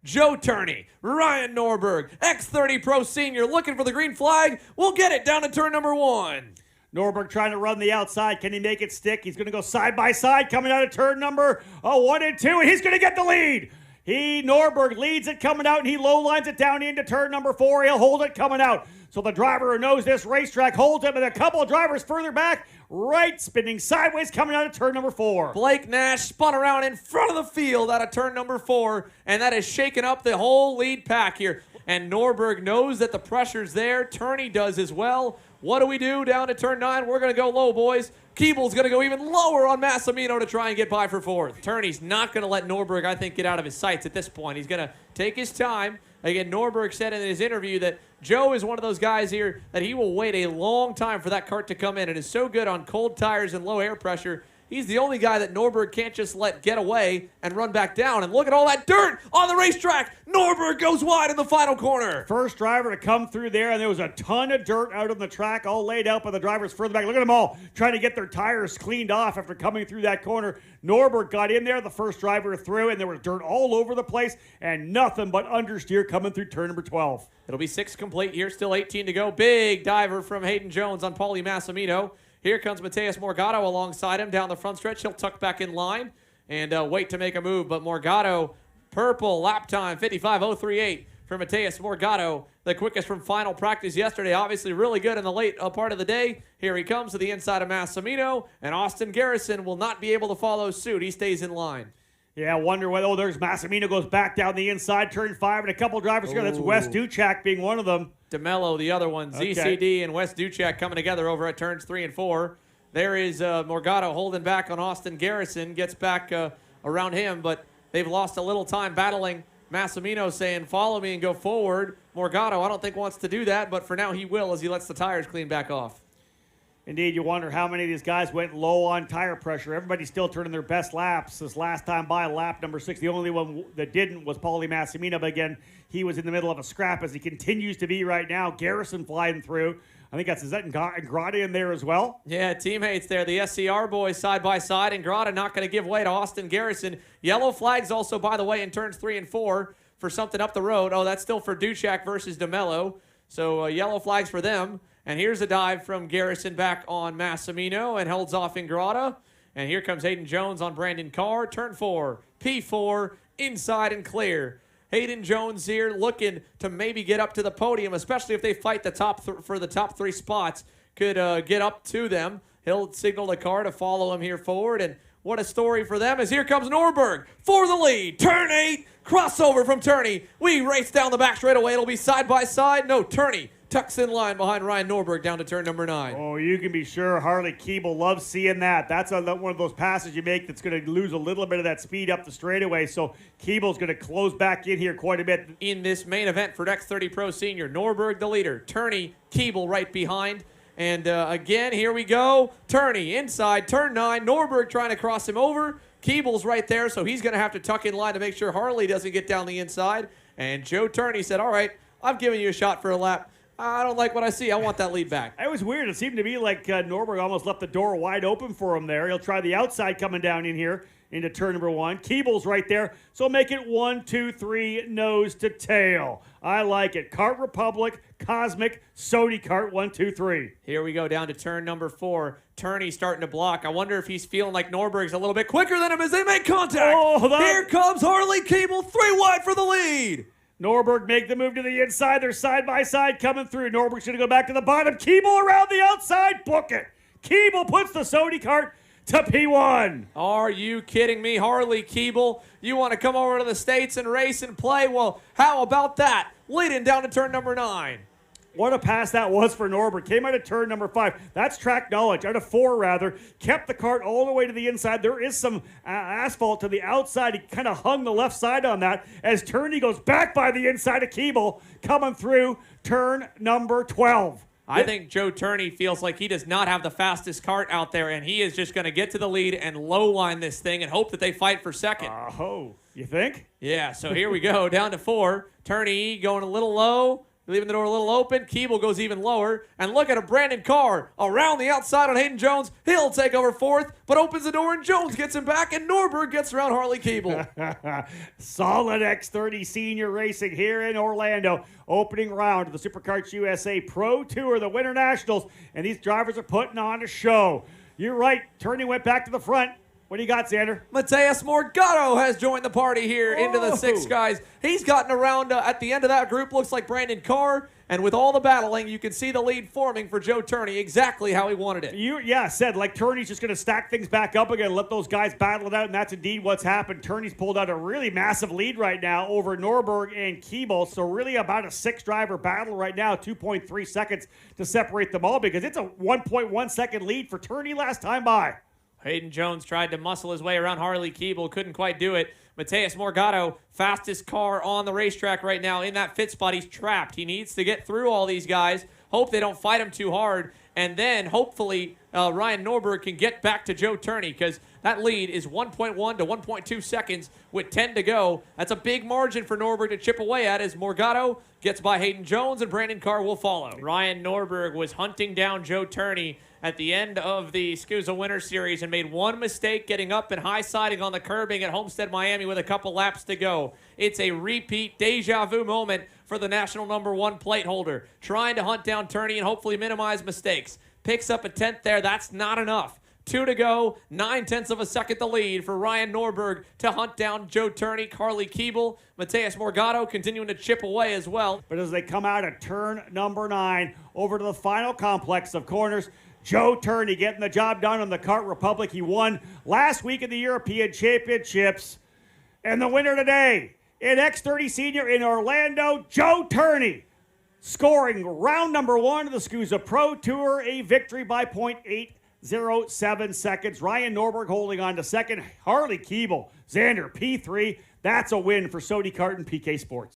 Joe Turney, Ryan Norberg, X30 Pro Senior looking for the green flag. We'll get it down to turn number 1. Norberg trying to run the outside. Can he make it stick? He's going to go side by side coming out of turn number 1 and 2, and he's going to get the lead. Norberg leads it coming out, and he low lines it down into turn number 4. He'll hold it coming out. So the driver who knows this racetrack holds it, and a couple of drivers further back, right, spinning sideways coming out of turn number 4. Blake Nash spun around in front of the field out of turn number 4, and that has shaken up the whole lead pack here. And Norberg knows that the pressure's there. Turney does as well. What do we do down to turn 9? We're going to go low, boys. Keeble's going to go even lower on Massimino to try and get by for 4th. Turney's not going to let Norberg, I think, get out of his sights at this point. He's going to take his time. Again, Norberg said in his interview that Joe is one of those guys here that he will wait a long time for that kart to come in. It is so good on cold tires and low air pressure. He's the only guy that Norberg can't just let get away and run back down. And look at all that dirt on the racetrack. Norberg goes wide in the final corner. First driver to come through there, and there was a ton of dirt out on the track, all laid out by the drivers further back. Look at them all trying to get their tires cleaned off after coming through that corner. Norberg got in there, the first driver through, and there was dirt all over the place, and nothing but understeer coming through turn number 12. It'll be 6 complete here, still 18 to go. Big diver from Hayden Jones on Paulie Massimino. Here comes Mateus Morgado alongside him down the front stretch. He'll tuck back in line and wait to make a move. But Morgado, purple lap time, 55.038 for Mateus Morgado. The quickest from final practice yesterday. Obviously really good in the late part of the day. Here he comes to the inside of Massimino. And Austin Garrison will not be able to follow suit. He stays in line. Yeah, I wonder whether, there's Massimino goes back down the inside, turn 5, and a couple drivers go. That's Wes Duchak being one of them. DeMello, the other one. Okay. ZCD and Wes Duchak coming together over at turns 3 and 4. There is Morgado holding back on Austin Garrison. Gets back around him, but they've lost a little time battling. Massimino saying, follow me and go forward. Morgado, I don't think wants to do that, but for now he will as he lets the tires clean back off. Indeed, you wonder how many of these guys went low on tire pressure. Everybody's still turning their best laps this last time by, lap number 6. The only one that didn't was Paulie Massimino, but again, he was in the middle of a scrap as he continues to be right now. Garrison flying through. I think that's Zet and Grada in there as well. Yeah, teammates there. The SCR boys side by side, and Grada not going to give way to Austin Garrison. Yellow flags also, by the way, in turns 3 and 4 for something up the road. Oh, that's still for Duchak versus DeMello. So yellow flags for them. And here's a dive from Garrison back on Massimino and holds off in Grada. And here comes Hayden Jones on Brandon Carr. Turn 4, P4, inside and clear. Hayden Jones here looking to maybe get up to the podium, especially if they fight the top for the top 3 spots. Could get up to them. He'll signal the car to follow him here forward. And what a story for them as here comes Norberg for the lead. Turn 8, crossover from Turney. We race down the back straightaway. It'll be side by side. No, Turney tucks in line behind Ryan Norberg down to turn number 9. Oh, you can be sure Harley Keeble loves seeing that. That's one of those passes you make that's going to lose a little bit of that speed up the straightaway. So Keeble's going to close back in here quite a bit. In this main event for X30 Pro Senior, Norberg the leader, Turney, Keeble right behind. And again, here we go. Turney inside, turn 9. Norberg trying to cross him over. Keeble's right there, so he's going to have to tuck in line to make sure Harley doesn't get down the inside. And Joe Turney said, all right, I've given you a shot for a lap. I don't like what I see. I want that lead back. It was weird. It seemed to be like Norberg almost left the door wide open for him there. He'll try the outside coming down in here into turn number 1. Keeble's right there. So make it 1, 2, 3, nose to tail. I like it. Kart Republic, Cosmic, Sodi Kart, 1, 2, 3. Here we go down to turn number 4. Turney starting to block. I wonder if he's feeling like Norberg's a little bit quicker than him as they make contact. Here comes Harley Keeble, 3 wide for the lead. Norberg make the move to the inside. They're side by side coming through. Norberg's going to go back to the bottom. Keeble around the outside. Book it. Keeble puts the Sodi Kart to P1. Are you kidding me, Harley Keeble? You want to come over to the States and race and play? Well, how about that? Leading down to turn number 9. What a pass that was for Norberg. Came out of turn number 5. That's track knowledge. Out of 4, rather. Kept the kart all the way to the inside. There is some asphalt to the outside. He kind of hung the left side on that as Turney goes back by the inside of Keeble coming through turn number 12. I think Joe Turney feels like he does not have the fastest kart out there, and he is just going to get to the lead and low line this thing and hope that they fight for second. Oh, you think? Yeah, so here we go. Down to 4. Turney going a little low. leaving the door a little open. Keeble goes even lower. And look at a Brandon Carr around the outside on Hayden Jones. He'll take over fourth, but opens the door, and Jones gets him back, and Norberg gets around Harley Keeble. Solid X30 senior racing here in Orlando. Opening round of the SuperKarts USA Pro Tour, the Winter Nationals, and these drivers are putting on a show. You're right. Turney went back to the front. What do you got, Xander? Mateus Morgado has joined the party here into the 6 guys. He's gotten around at the end of that group. Looks like Brandon Carr. And with all the battling, you can see the lead forming for Joe Turney exactly how he wanted it. Said like Turney's just going to stack things back up again, let those guys battle it out, and that's indeed what's happened. Turney's pulled out a really massive lead right now over Norberg and Keeble, so really about a 6-driver battle right now, 2.3 seconds to separate them all because it's a 1.1 second lead for Turney last time by. Hayden Jones tried to muscle his way around Harley Keeble, couldn't quite do it. Mateus Morgado, fastest car on the racetrack right now. In that fit spot, he's trapped. He needs to get through all these guys, hope they don't fight him too hard, and then hopefully Ryan Norberg can get back to Joe Turney because that lead is 1.1 to 1.2 seconds with 10 to go. That's a big margin for Norberg to chip away at as Morgado gets by Hayden Jones and Brandon Carr will follow. Ryan Norberg was hunting down Joe Turney at the end of the SKUSA Winter Series and made one mistake getting up and high-siding on the curbing at Homestead, Miami with a couple laps to go. It's a repeat deja vu moment for the national #1 plate holder, trying to hunt down Turney and hopefully minimize mistakes. Picks up a 10th there. That's not enough. 2 to go, 9/10 of a second the lead for Ryan Norberg to hunt down Joe Turney, Harley Keeble, Mateus Morgado continuing to chip away as well. But as they come out of turn number 9 over to the final complex of corners, Joe Turney getting the job done on the Kart Republic. He won last week in the European Championships. And the winner today in X30 Senior in Orlando, Joe Turney, scoring round number 1 of the SKUSA Pro Tour, a victory by 0.807 seconds. Ryan Norberg holding on to second. Harley Keeble, Xander, P3. That's a win for Sody Kart and PK Sports.